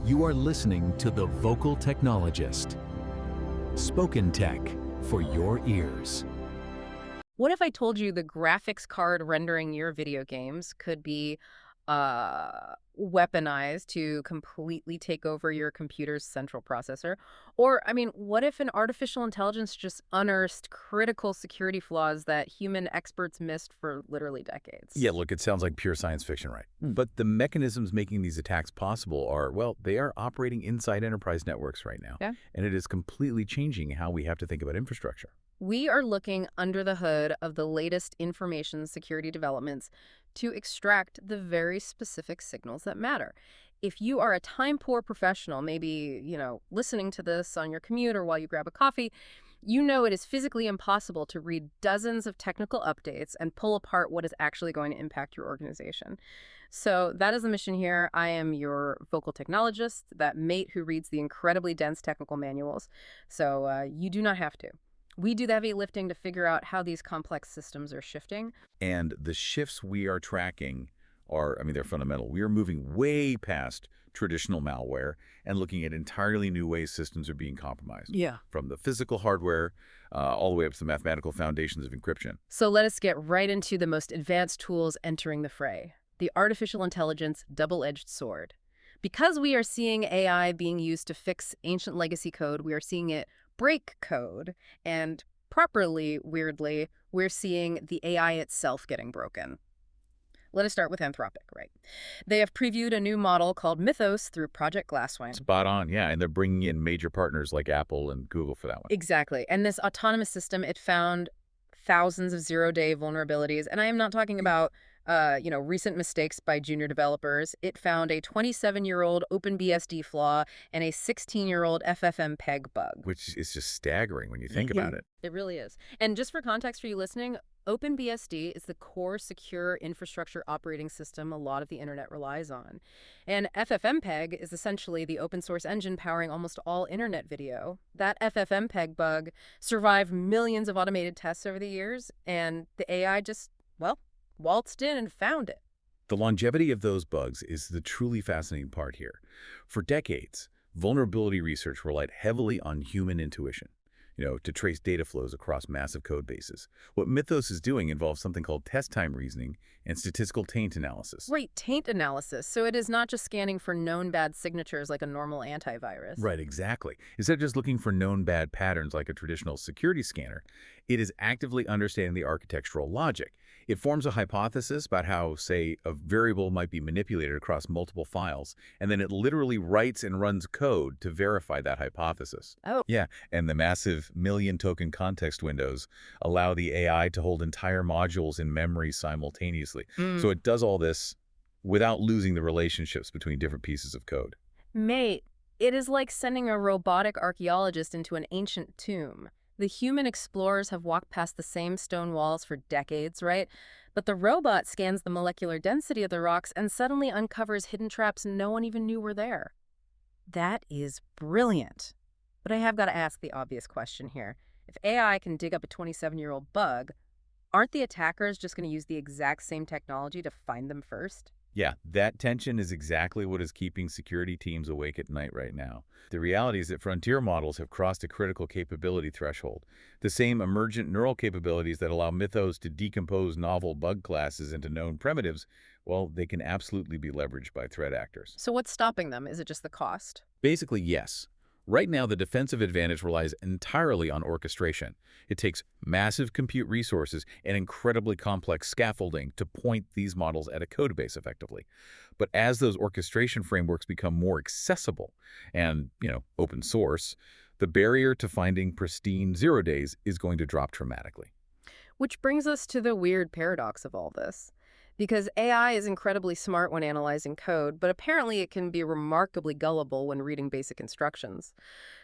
You are listening to The Vocal Technologist. Spoken tech for your ears. What if I told you the graphics card rendering your video games could be weaponized to completely take over your computer's central processor? Or, what if an artificial intelligence just unearthed critical security flaws that human experts missed for literally decades? Yeah, look, it sounds like pure science fiction, right? But the mechanisms making these attacks possible are, well, they are operating inside enterprise networks right now. Yeah. And it is completely changing how we have to think about infrastructure. We are looking under the hood of the latest information security developments to extract the very specific signals that matter. If you are a time-poor professional, maybe, listening to this on your commute or while you grab a coffee, you know it is physically impossible to read dozens of technical updates and pull apart what is actually going to impact your organization. So that is the mission here. I am your vocal technologist, that mate who reads the incredibly dense technical manuals. So you do not have to. We do the heavy lifting to figure out how these complex systems are shifting. And the shifts we are tracking are, they're fundamental. We are moving way past traditional malware and looking at entirely new ways systems are being compromised. Yeah. From the physical hardware all the way up to the mathematical foundations of encryption. So let us get right into the most advanced tools entering the fray, the artificial intelligence double-edged sword. Because we are seeing AI being used to fix ancient legacy code, we are seeing it break code, and properly, weirdly, we're seeing the AI itself getting broken. Let us start with Anthropic, right? They have previewed a new model called Mythos through Project Glasswing. Spot on, yeah, and they're bringing in major partners like Apple and Google for that one. Exactly, and this autonomous system, it found thousands of zero-day vulnerabilities, and I am not talking about recent mistakes by junior developers. It found a 27-year-old OpenBSD flaw and a 16-year-old FFmpeg bug. Which is just staggering when you think about it. It really is. And just for context for you listening, OpenBSD is the core secure infrastructure operating system a lot of the internet relies on. And FFmpeg is essentially the open source engine powering almost all internet video. That FFmpeg bug survived millions of automated tests over the years, and the AI just, waltzed in and found it. The longevity of those bugs is the truly fascinating part here. For decades, vulnerability research relied heavily on human intuition, to trace data flows across massive code bases. What Mythos is doing involves something called test time reasoning and statistical taint analysis. Right, taint analysis. So it is not just scanning for known bad signatures like a normal antivirus. Right, exactly. Instead of just looking for known bad patterns like a traditional security scanner, it is actively understanding the architectural logic. It forms a hypothesis about how, say, a variable might be manipulated across multiple files, and then it literally writes and runs code to verify that hypothesis. Oh. Yeah, and the massive million-token context windows allow the AI to hold entire modules in memory simultaneously. So it does all this without losing the relationships between different pieces of code. Mate, it is like sending a robotic archaeologist into an ancient tomb. The human explorers have walked past the same stone walls for decades, right? But the robot scans the molecular density of the rocks and suddenly uncovers hidden traps no one even knew were there. That is brilliant. But I have got to ask the obvious question here. If AI can dig up a 27-year-old bug, aren't the attackers just going to use the exact same technology to find them first? Yeah, that tension is exactly what is keeping security teams awake at night right now. The reality is that frontier models have crossed a critical capability threshold. The same emergent neural capabilities that allow Mythos to decompose novel bug classes into known primitives, well, they can absolutely be leveraged by threat actors. So what's stopping them? Is it just the cost? Basically, yes. Right now, the defensive advantage relies entirely on orchestration. It takes massive compute resources and incredibly complex scaffolding to point these models at a codebase effectively. But as those orchestration frameworks become more accessible and, open source, the barrier to finding pristine 0 days is going to drop dramatically. Which brings us to the weird paradox of all this. Because AI is incredibly smart when analyzing code, but apparently it can be remarkably gullible when reading basic instructions.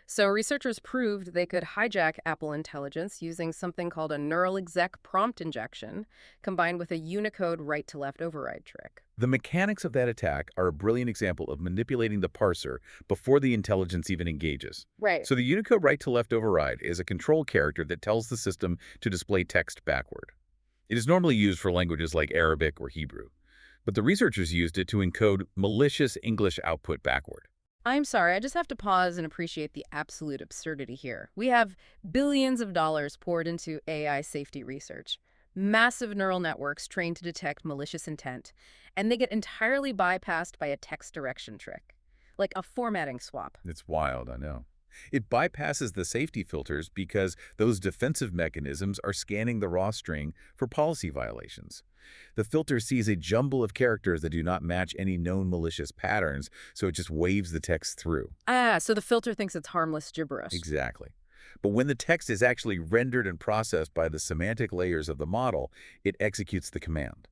So researchers proved they could hijack Apple Intelligence using something called a neural exec prompt injection, combined with a Unicode right-to-left override trick. The mechanics of that attack are a brilliant example of manipulating the parser before the intelligence even engages. Right. So the Unicode right-to-left override is a control character that tells the system to display text backward. It is normally used for languages like Arabic or Hebrew, but the researchers used it to encode malicious English output backward. I'm sorry, I just have to pause and appreciate the absolute absurdity here. We have billions of dollars poured into AI safety research, massive neural networks trained to detect malicious intent, and they get entirely bypassed by a text direction trick, like a formatting swap. It's wild, I know. It bypasses the safety filters because those defensive mechanisms are scanning the raw string for policy violations. The filter sees a jumble of characters that do not match any known malicious patterns, so it just waves the text through. Ah, so the filter thinks it's harmless gibberish. Exactly. But when the text is actually rendered and processed by the semantic layers of the model, it executes the command.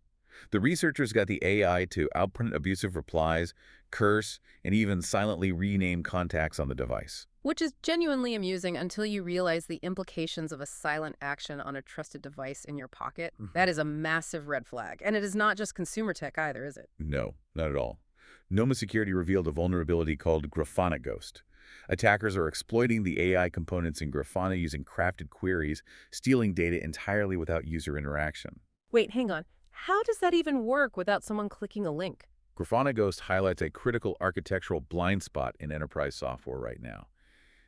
The researchers got the AI to outprint abusive replies, curse, and even silently rename contacts on the device. Which is genuinely amusing until you realize the implications of a silent action on a trusted device in your pocket. That is a massive red flag. And it is not just consumer tech either, is it? No, not at all. Noma Security revealed a vulnerability called Grafana Ghost. Attackers are exploiting the AI components in Grafana using crafted queries, stealing data entirely without user interaction. Wait, hang on. How does that even work without someone clicking a link? Grafana Ghost highlights a critical architectural blind spot in enterprise software right now.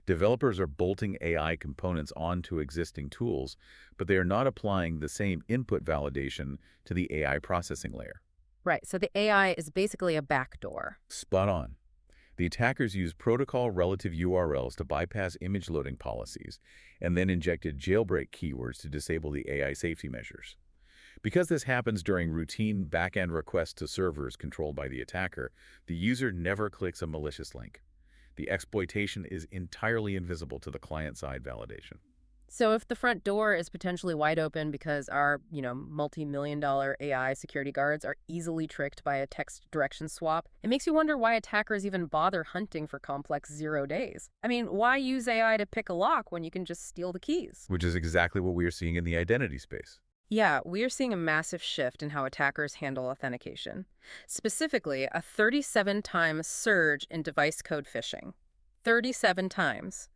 Developers are bolting AI components onto existing tools, but they are not applying the same input validation to the AI processing layer. Right, so the AI is basically a backdoor. Spot on. The attackers used protocol-relative URLs to bypass image loading policies and then injected jailbreak keywords to disable the AI safety measures. Because this happens during routine back-end requests to servers controlled by the attacker, the user never clicks a malicious link. The exploitation is entirely invisible to the client-side validation. So if the front door is potentially wide open because our, multi-million-dollar AI security guards are easily tricked by a text direction swap, it makes you wonder why attackers even bother hunting for complex 0 days. I mean, why use AI to pick a lock when you can just steal the keys? Which is exactly what we are seeing in the identity space. Yeah, we are seeing a massive shift in how attackers handle authentication. Specifically, a 37 times surge in device code phishing. 37 times.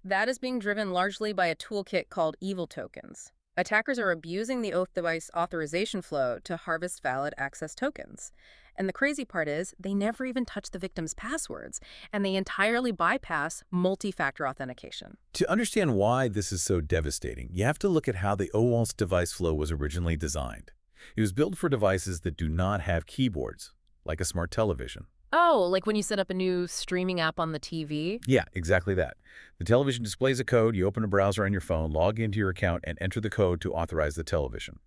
That is being driven largely by a toolkit called evil tokens. Attackers are abusing the oath device authorization flow to harvest valid access tokens. And the crazy part is, they never even touch the victim's passwords, and they entirely bypass multi-factor authentication. To understand why this is so devastating, you have to look at how the OWASP device flow was originally designed. It was built for devices that do not have keyboards, like a smart television. Oh, like when you set up a new streaming app on the TV? Yeah, exactly that. The television displays a code, you open a browser on your phone, log into your account, and enter the code to authorize the television.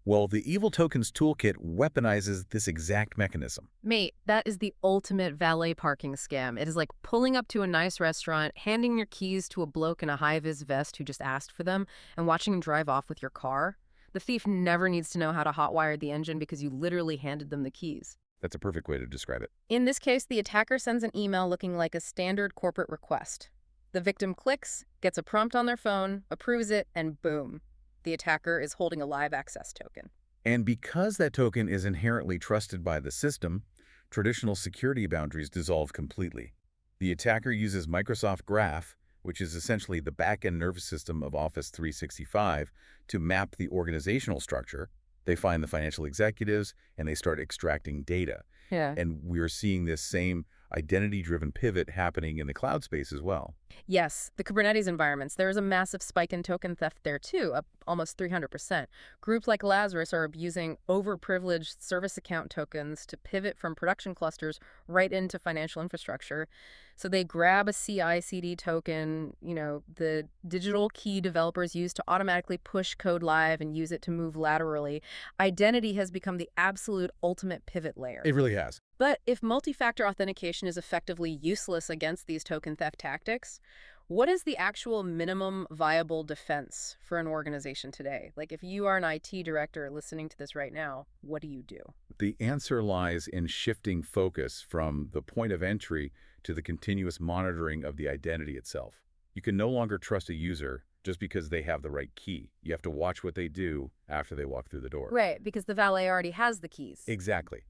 Well, the Evil Tokens toolkit weaponizes this exact mechanism. Mate, that is the ultimate valet parking scam. It is like pulling up to a nice restaurant, handing your keys to a bloke in a high-vis vest who just asked for them, and watching him drive off with your car. The thief never needs to know how to hotwire the engine because you literally handed them the keys. That's a perfect way to describe it. In this case, the attacker sends an email looking like a standard corporate request. The victim clicks, gets a prompt on their phone, approves it, and boom. The attacker is holding a live access token. And because that token is inherently trusted by the system, traditional security boundaries dissolve completely. The attacker uses Microsoft Graph, which is essentially the back-end nervous system of Office 365, to map the organizational structure. They find the financial executives, and they start extracting data. Yeah. And we're seeing this same identity-driven pivot happening in the cloud space as well. Yes, the Kubernetes environments, there is a massive spike in token theft there too, up almost 300%. Groups like Lazarus are abusing overprivileged service account tokens to pivot from production clusters right into financial infrastructure. So they grab a CI/CD token, the digital key developers use to automatically push code live and use it to move laterally. Identity has become the absolute ultimate pivot layer. It really has. But if multi-factor authentication is effectively useless against these token theft tactics, what is the actual minimum viable defense for an organization today? Like if you are an IT director listening to this right now, what do you do? The answer lies in shifting focus from the point of entry to the continuous monitoring of the identity itself. You can no longer trust a user just because they have the right key. You have to watch what they do after they walk through the door. Right, because the valet already has the keys. Exactly.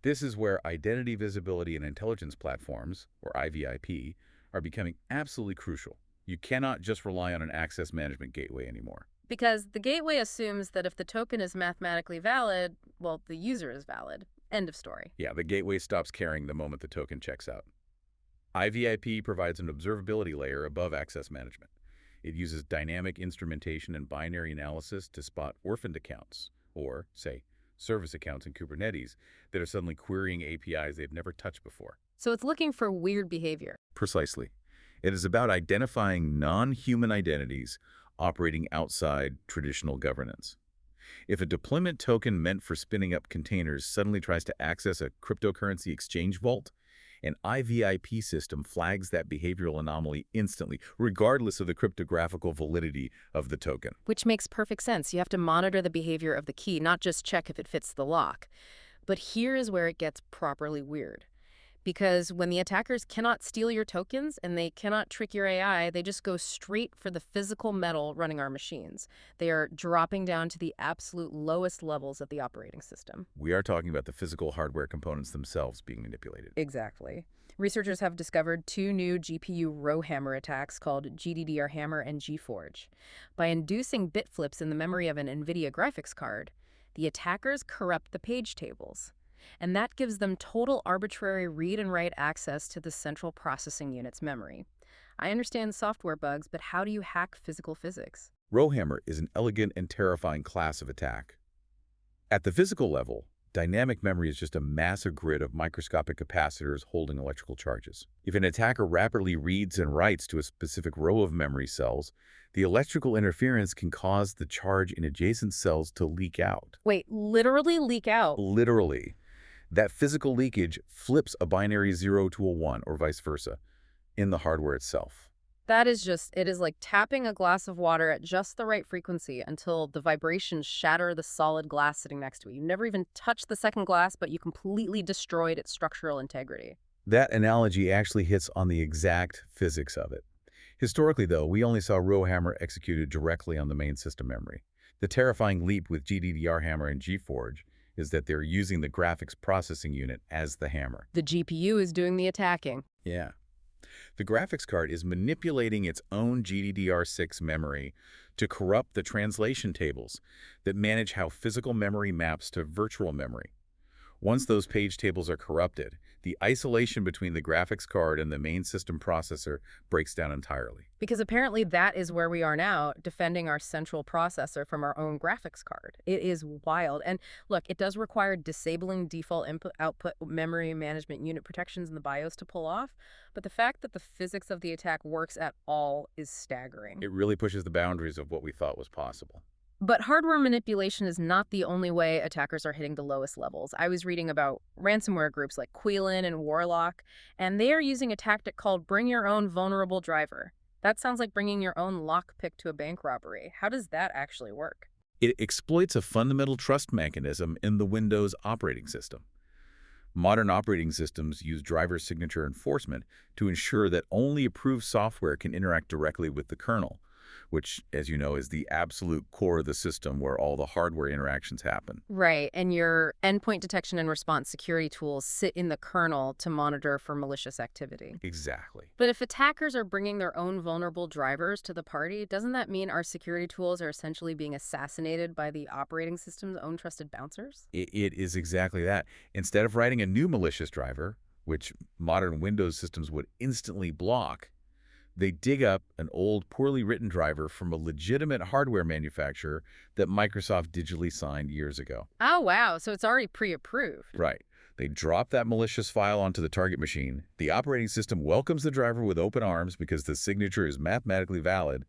This is where identity visibility and intelligence platforms, or IVIP, are becoming absolutely crucial. You cannot just rely on an access management gateway anymore. Because the gateway assumes that if the token is mathematically valid, well, the user is valid. End of story. Yeah, the gateway stops caring the moment the token checks out. IVIP provides an observability layer above access management. It uses dynamic instrumentation and binary analysis to spot orphaned accounts, or, say, service accounts in Kubernetes that are suddenly querying APIs they've never touched before. So it's looking for weird behavior. Precisely. It is about identifying non-human identities operating outside traditional governance. If a deployment token meant for spinning up containers suddenly tries to access a cryptocurrency exchange vault, an IVIP system flags that behavioral anomaly instantly, regardless of the cryptographical validity of the token. Which makes perfect sense. You have to monitor the behavior of the key, not just check if it fits the lock. But here is where it gets properly weird. Because when the attackers cannot steal your tokens and they cannot trick your AI, they just go straight for the physical metal running our machines. They are dropping down to the absolute lowest levels of the operating system. We are talking about the physical hardware components themselves being manipulated. Exactly. Researchers have discovered 2 new GPU row hammer attacks called GDDR hammer and GForge. By inducing bit flips in the memory of an NVIDIA graphics card, the attackers corrupt the page tables. And that gives them total arbitrary read and write access to the central processing unit's memory. I understand software bugs, but how do you hack physical physics? Rowhammer is an elegant and terrifying class of attack. At the physical level, dynamic memory is just a massive grid of microscopic capacitors holding electrical charges. If an attacker rapidly reads and writes to a specific row of memory cells, the electrical interference can cause the charge in adjacent cells to leak out. Wait, literally leak out? Literally. That physical leakage flips a binary 0 to a 1, or vice versa, in the hardware itself. That is it is like tapping a glass of water at just the right frequency until the vibrations shatter the solid glass sitting next to it. You never even touched the second glass, but you completely destroyed its structural integrity. That analogy actually hits on the exact physics of it. Historically, though, we only saw rowhammer executed directly on the main system memory. The terrifying leap with GDDR hammer and GForge is that they're using the graphics processing unit as the hammer. The GPU is doing the attacking. Yeah. The graphics card is manipulating its own GDDR6 memory to corrupt the translation tables that manage how physical memory maps to virtual memory. Once those page tables are corrupted, the isolation between the graphics card and the main system processor breaks down entirely. Because apparently that is where we are now, defending our central processor from our own graphics card. It is wild. And look, it does require disabling default input-output memory management unit protections in the BIOS to pull off, but the fact that the physics of the attack works at all is staggering. It really pushes the boundaries of what we thought was possible. But hardware manipulation is not the only way attackers are hitting the lowest levels. I was reading about ransomware groups like Quilin and Warlock, and they are using a tactic called bring your own vulnerable driver. That sounds like bringing your own lockpick to a bank robbery. How does that actually work? It exploits a fundamental trust mechanism in the Windows operating system. Modern operating systems use driver signature enforcement to ensure that only approved software can interact directly with the kernel, which, as you know, is the absolute core of the system where all the hardware interactions happen. Right, and your endpoint detection and response security tools sit in the kernel to monitor for malicious activity. Exactly. But if attackers are bringing their own vulnerable drivers to the party, doesn't that mean our security tools are essentially being assassinated by the operating system's own trusted bouncers? It is exactly that. Instead of writing a new malicious driver, which modern Windows systems would instantly block, they dig up an old, poorly written driver from a legitimate hardware manufacturer that Microsoft digitally signed years ago. Oh, wow. So it's already pre-approved. Right. They drop that malicious file onto the target machine. The operating system welcomes the driver with open arms because the signature is mathematically valid,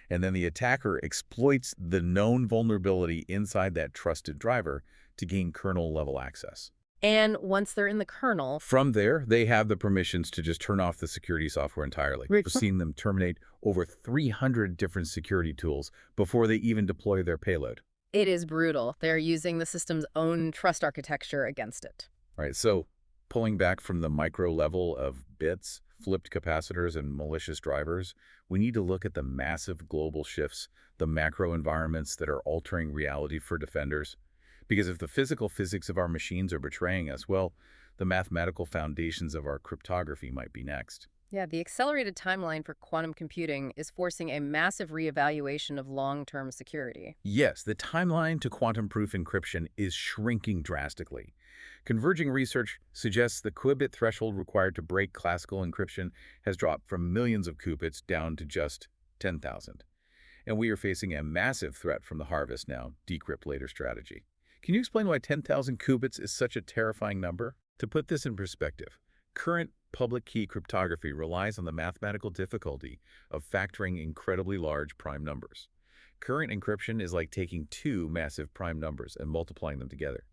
and then the attacker exploits the known vulnerability inside that trusted driver to gain kernel-level access. And once they're in the kernel, From there, they have the permissions to just turn off the security software entirely. Right. We've seen them terminate over 300 different security tools before they even deploy their payload. it is brutal. They're using the system's own trust architecture against it. All right, so pulling back from the micro level of bits, flipped capacitors, and malicious drivers, we need to look at the massive global shifts, the macro environments that are altering reality for defenders. Because if the physical physics of our machines are betraying us, well, the mathematical foundations of our cryptography might be next. Yeah, the accelerated timeline for quantum computing is forcing a massive reevaluation of long-term security. Yes, the timeline to quantum-proof encryption is shrinking drastically. Converging research suggests the qubit threshold required to break classical encryption has dropped from millions of qubits down to just 10,000. And we are facing a massive threat from the harvest now, decrypt later strategy. Can you explain why 10,000 qubits is such a terrifying number? To put this in perspective, current public key cryptography relies on the mathematical difficulty of factoring incredibly large prime numbers. Current encryption is like taking two massive prime numbers and multiplying them together.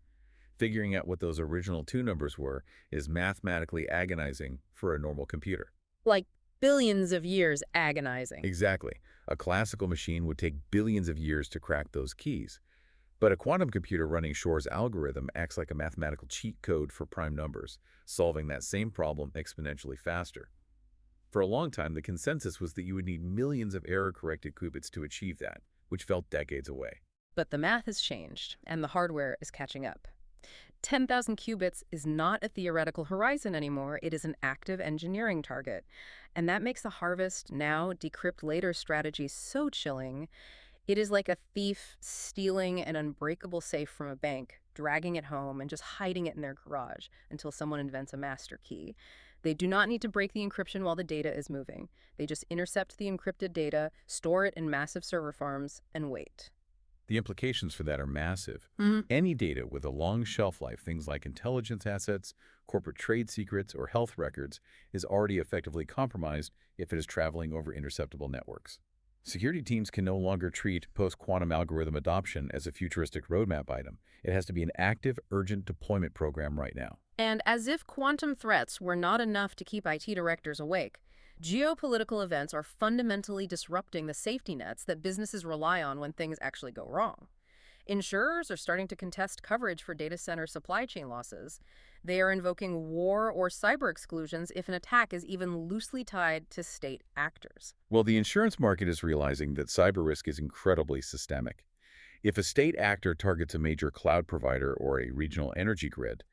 Figuring out what those original two numbers were is mathematically agonizing for a normal computer. Like billions of years agonizing. Exactly. A classical machine would take billions of years to crack those keys. But a quantum computer running Shor's algorithm acts like a mathematical cheat code for prime numbers, solving that same problem exponentially faster. For a long time, the consensus was that you would need millions of error-corrected qubits to achieve that, which felt decades away. But the math has changed, and the hardware is catching up. 10,000 qubits is not a theoretical horizon anymore, it is an active engineering target. And that makes the harvest now, decrypt later strategy so chilling. It is like a thief stealing an unbreakable safe from a bank, dragging it home and just hiding it in their garage until someone invents a master key. They do not need to break the encryption while the data is moving. They just intercept the encrypted data, store it in massive server farms, and wait. The implications for that are massive. Any data with a long shelf life, things like intelligence assets, corporate trade secrets, or health records, is already effectively compromised if it is traveling over interceptable networks. Security teams can no longer treat post-quantum algorithm adoption as a futuristic roadmap item. It has to be an active, urgent deployment program right now. And as if quantum threats were not enough to keep IT directors awake, geopolitical events are fundamentally disrupting the safety nets that businesses rely on when things actually go wrong. Insurers are starting to contest coverage for data center supply chain losses. They are invoking war or cyber exclusions if an attack is even loosely tied to state actors. Well, the insurance market is realizing that cyber risk is incredibly systemic. If a state actor targets a major cloud provider or a regional energy grid,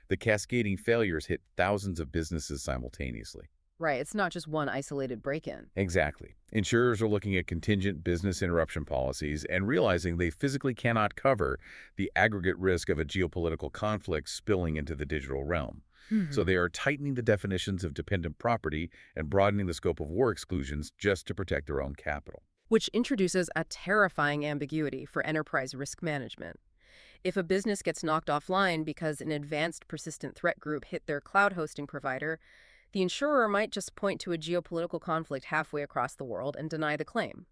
the cascading failures hit thousands of businesses simultaneously. Right, it's not just one isolated break-in. Exactly. Insurers are looking at contingent business interruption policies and realizing they physically cannot cover the aggregate risk of a geopolitical conflict spilling into the digital realm. So they are tightening the definitions of dependent property and broadening the scope of war exclusions just to protect their own capital. Which introduces a terrifying ambiguity for enterprise risk management. If a business gets knocked offline because an advanced persistent threat group hit their cloud hosting provider, the insurer might just point to a geopolitical conflict halfway across the world and deny the claim.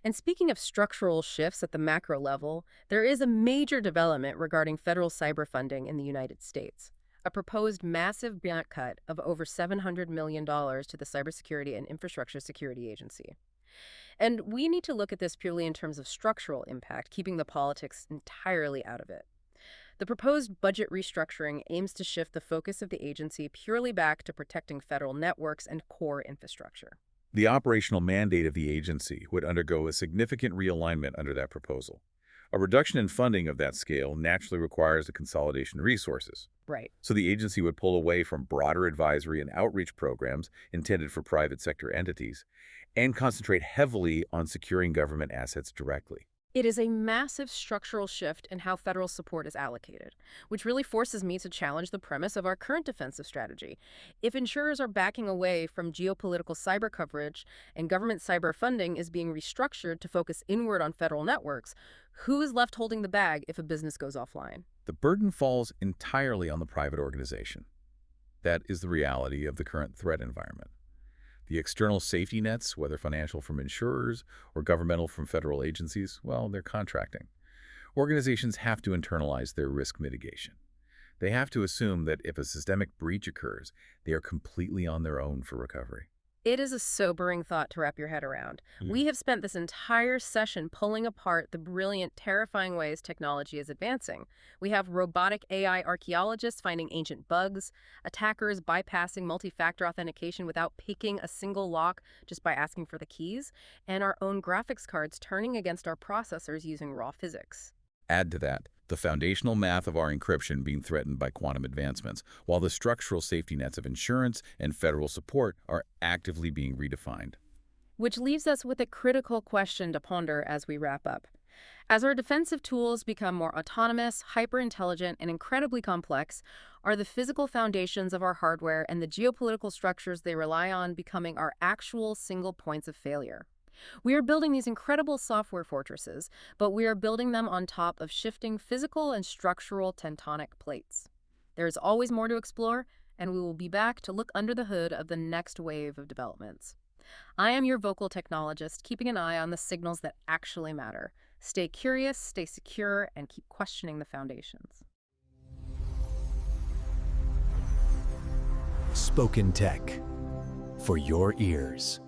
And speaking of structural shifts at the macro level, there is a major development regarding federal cyber funding in the United States. A proposed massive grant cut of over $700 million to the Cybersecurity and Infrastructure Security Agency. And we need to look at this purely in terms of structural impact, keeping the politics entirely out of it. The proposed budget restructuring aims to shift the focus of the agency purely back to protecting federal networks and core infrastructure. The operational mandate of the agency would undergo a significant realignment under that proposal. A reduction in funding of that scale naturally requires a consolidation of resources. Right. So the agency would pull away from broader advisory and outreach programs intended for private sector entities and concentrate heavily on securing government assets directly. It is a massive structural shift in how federal support is allocated, which really forces me to challenge the premise of our current defensive strategy. If insurers are backing away from geopolitical cyber coverage and government cyber funding is being restructured to focus inward on federal networks, who is left holding the bag if a business goes offline? The burden falls entirely on the private organization. That is the reality of the current threat environment. The external safety nets, whether financial from insurers or governmental from federal agencies, well, they're contracting. Organizations have to internalize their risk mitigation. They have to assume that if a systemic breach occurs, they are completely on their own for recovery. It is a sobering thought to wrap your head around. We have spent this entire session pulling apart the brilliant, terrifying ways technology is advancing. We have robotic AI archaeologists finding ancient bugs, attackers bypassing multi-factor authentication without picking a single lock just by asking for the keys, and our own graphics cards turning against our processors using raw physics. Add to that the foundational math of our encryption being threatened by quantum advancements, while the structural safety nets of insurance and federal support are actively being redefined. Which leaves us with a critical question to ponder as we wrap up. As our defensive tools become more autonomous, hyper-intelligent, and incredibly complex, are the physical foundations of our hardware and the geopolitical structures they rely on becoming our actual single points of failure. We are building these incredible software fortresses, but we are building them on top of shifting physical and structural tectonic plates. There is always more to explore, and we will be back to look under the hood of the next wave of developments. I am your vocal technologist, keeping an eye on the signals that actually matter. Stay curious, stay secure, and keep questioning the foundations. Spoken Tech for your ears.